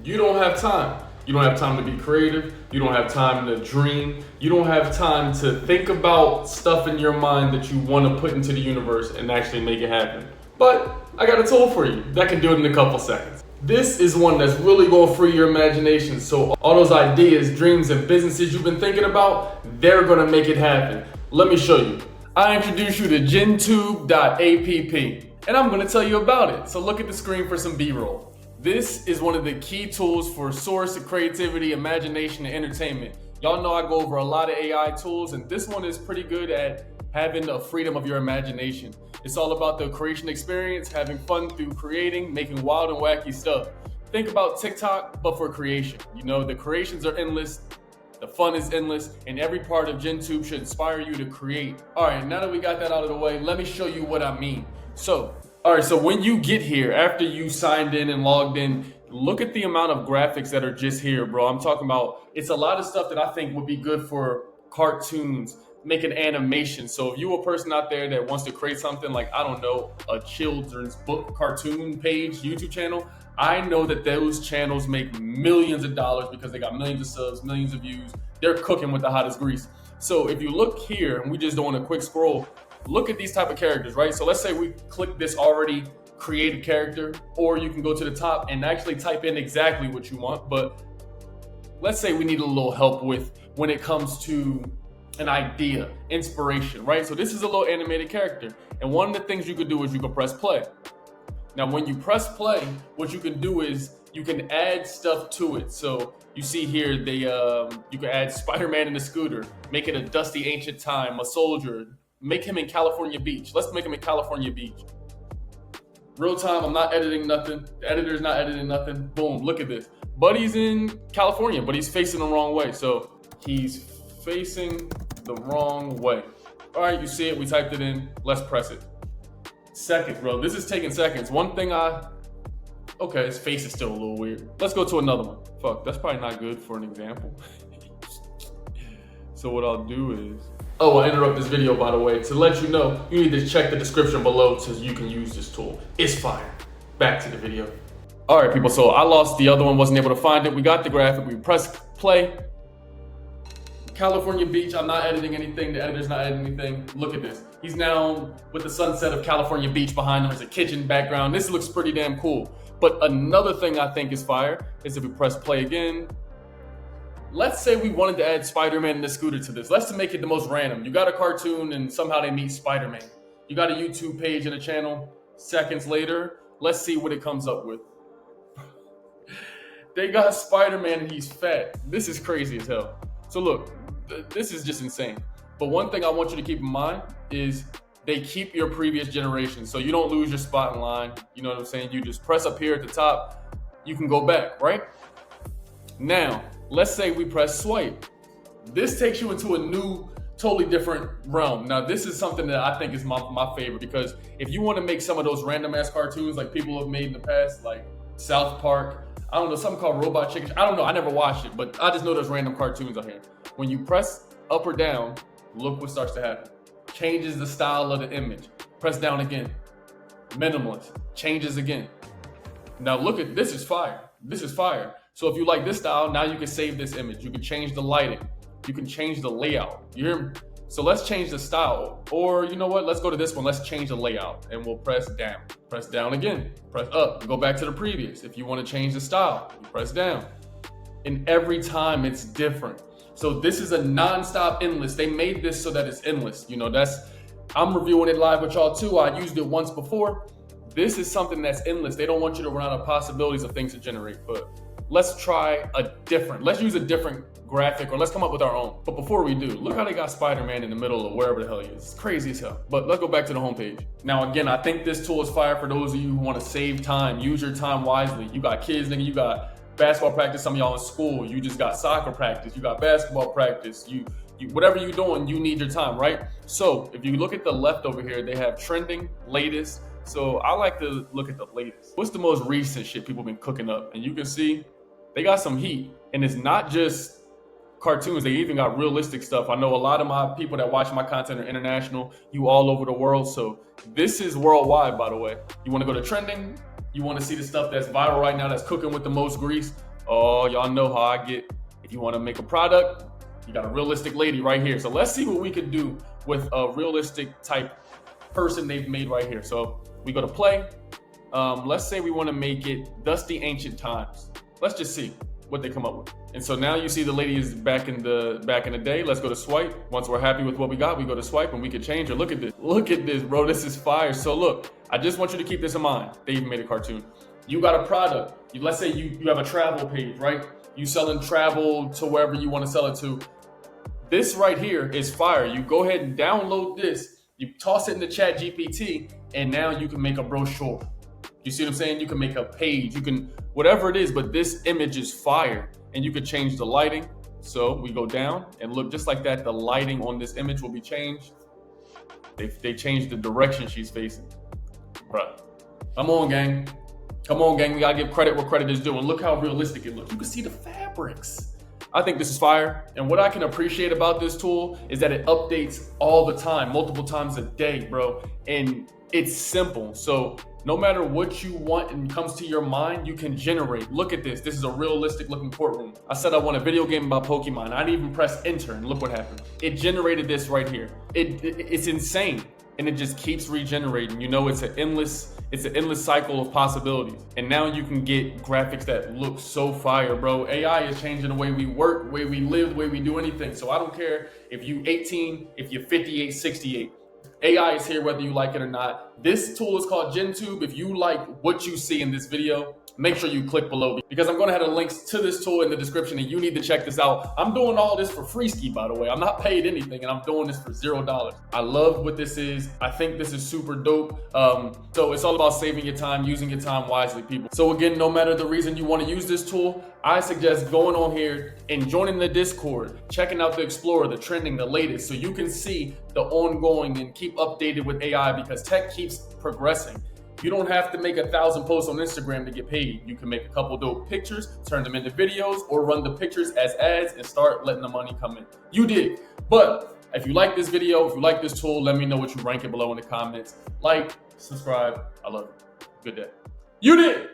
You don't have time. You don't have time to be creative. You don't have time to dream. You don't have time to think about stuff in your mind that you want to put into the universe and actually make it happen. But I got a tool for you that can do it in a couple seconds. This is one that's really going to free your imagination. So all those ideas, dreams, and businesses you've been thinking about, they're going to make it happen. Let me show you. I introduce you to Gentube.app, and I'm going to tell you about it. So look at the screen for some B-roll. This is one of the key tools for source of creativity, imagination, and entertainment. Y'all know I go over a lot of AI tools, and this one is pretty good at having the freedom of your imagination. It's all about the creation experience, having fun through creating, making wild and wacky stuff. Think about TikTok, but for creation. You know, the creations are endless, the fun is endless, and every part of Gentube should inspire you to create. All right, now that we got that out of the way, let me show you what I mean. So when you get here, after you signed in and logged in, look at the amount of graphics that are just here, bro. I'm talking about, it's a lot of stuff that I think would be good for cartoons, making animation. So if you're a person out there that wants to create something like, I don't know, a children's book cartoon page, YouTube channel, I know that those channels make millions of dollars because they got millions of subs, millions of views. They're cooking with the hottest grease. So if you look here, and we just doing a quick scroll, look at these type of characters, right? So let's say we click this already created character, or you can go to the top and actually type in exactly what you want. But let's say we need a little help with when it comes to an idea, inspiration, right? So this is a little animated character. And one of the things you could do is you can press play. Now, when you press play, what you can do is you can add stuff to it. So you see here, you can add Spider-Man in the scooter, make it a dusty ancient time, a soldier, make him in California Beach. Let's make him in California Beach. Real time, I'm not editing nothing. The editor's not editing nothing. Boom, look at this. Buddy's in California, but he's facing the wrong way. So he's facing the wrong way. All right, you see it, we typed it in. Let's press it. Second, bro, this is taking seconds. One thing okay, his face is still a little weird. Let's go to another one. Fuck, that's probably not good for an example. So what I'll do is, I interrupt this video, by the way, to let you know, you need to check the description below so you can use this tool. It's fire. Back to the video. All right, people, so I lost the other one, wasn't able to find it. We got the graphic, we press play. California Beach, I'm not editing anything, the editor's not editing anything. Look at this. He's now with the sunset of California Beach behind him. There's a kitchen background. This looks pretty damn cool. But another thing I think is fire is if we press play again. Let's say we wanted to add Spider-Man and the scooter to this. Let's make it the most random. You got a cartoon and somehow they meet Spider-Man. You got a YouTube page and a channel. Seconds later, let's see what it comes up with. They got Spider-Man and he's fat. This is crazy as hell. So look, this is just insane. But one thing I want you to keep in mind is they keep your previous generation. So you don't lose your spot in line. You know what I'm saying? You just press up here at the top. You can go back, right? Now, let's say we press swipe. This takes you into a new, totally different realm. Now, this is something that I think is my favorite, because if you want to make some of those random ass cartoons like people have made in the past, like South Park, I don't know, something called Robot Chicken. I don't know, I never watched it, but I just know there's random cartoons out here. When you press up or down, look what starts to happen. Changes the style of the image. Press down again. Minimalist. Changes again. Now look at, this is fire. This is fire. So if you like this style, now you can save this image. You can change the lighting. You can change the layout. You hear me? So let's change the style. Or you know what? Let's go to this one. Let's change the layout. And we'll press down. Press down again. Press up. Go back to the previous. If you want to change the style, you press down. And every time it's different. So this is a non-stop endless. They made this so that it's endless. You know, I'm reviewing it live with y'all too. I used it once before. This is something that's endless. They don't want you to run out of possibilities of things to generate. But let's use a different graphic, or let's come up with our own. But before we do, look how they got Spider-Man in the middle of wherever the hell he is. It's crazy as hell. But let's go back to the homepage. Now, again, I think this tool is fire for those of you who want to save time, use your time wisely. You got kids, nigga, you got basketball practice, some of y'all in school, you just got soccer practice, you got basketball practice, you whatever you're doing, you need your time, right? So if you look at the left over here, they have trending, latest. So I like to look at the latest. What's the most recent shit people been cooking up? And you can see they got some heat, and it's not just cartoons. They even got realistic stuff. I know a lot of my people that watch my content are international, you all over the world. So this is worldwide, by the way. You want to go to trending, you want to see the stuff that's viral right now, that's cooking with the most grease, Oh, y'all know how I get. If you want to make a product, you got a realistic lady right here. So let's see what we could do with a realistic type person they've made right here. So we go to play. Let's say we want to make it Dusty Ancient Times. Let's just see what they come up with. And so now you see the lady is back in the day. Let's go to swipe. Once we're happy with what we got, we go to swipe and we can change her. Look at this. Look at this, bro. This is fire. So look, I just want you to keep this in mind. They even made a cartoon. You got a product. Let's say you have a travel page, right? You selling travel to wherever you want to sell it to. This right here is fire. You go ahead and download this. You toss it in the chat GPT, and now you can make a brochure. You see what I'm saying? You can make a page. You can, whatever it is, but this image is fire. And you can change the lighting. So we go down and look just like that. The lighting on this image will be changed. They changed the direction she's facing. Bruh. Come on, gang. Come on, gang. We gotta give credit where credit is due. And look how realistic it looks. You can see the fabrics. I think this is fire. And what I can appreciate about this tool is that it updates all the time, multiple times a day, bro. And it's simple. So no matter what you want and comes to your mind, you can generate. Look at this. This is a realistic looking courtroom. I said I want a video game about Pokemon. I didn't even press enter and look what happened. It generated this right here. It's insane. And it just keeps regenerating. You know, it's an endless cycle of possibilities. And now you can get graphics that look so fire, bro. AI is changing the way we work, the way we live, the way we do anything. So I don't care if you 18, if you're 58, 68. AI is here whether you like it or not. This tool is called Gentube. If you like what you see in this video, make sure you click below because I'm gonna have the links to this tool in the description and you need to check this out. I'm doing all this for free ski, by the way. I'm not paid anything and I'm doing this for $0. I love what this is. I think this is super dope. So it's all about saving your time, using your time wisely, people. So again, no matter the reason you wanna use this tool, I suggest going on here and joining the Discord, checking out the Explorer, the trending, the latest, so you can see the ongoing and keep updated with AI because tech keeps progressing. You don't have to make 1,000 posts on Instagram to get paid. You can make a couple dope pictures, turn them into videos, or run the pictures as ads and start letting the money come in. You did. But if you like this video, if you like this tool, let me know what you rank it below in the comments. Like, subscribe. I love you. Good day. You did.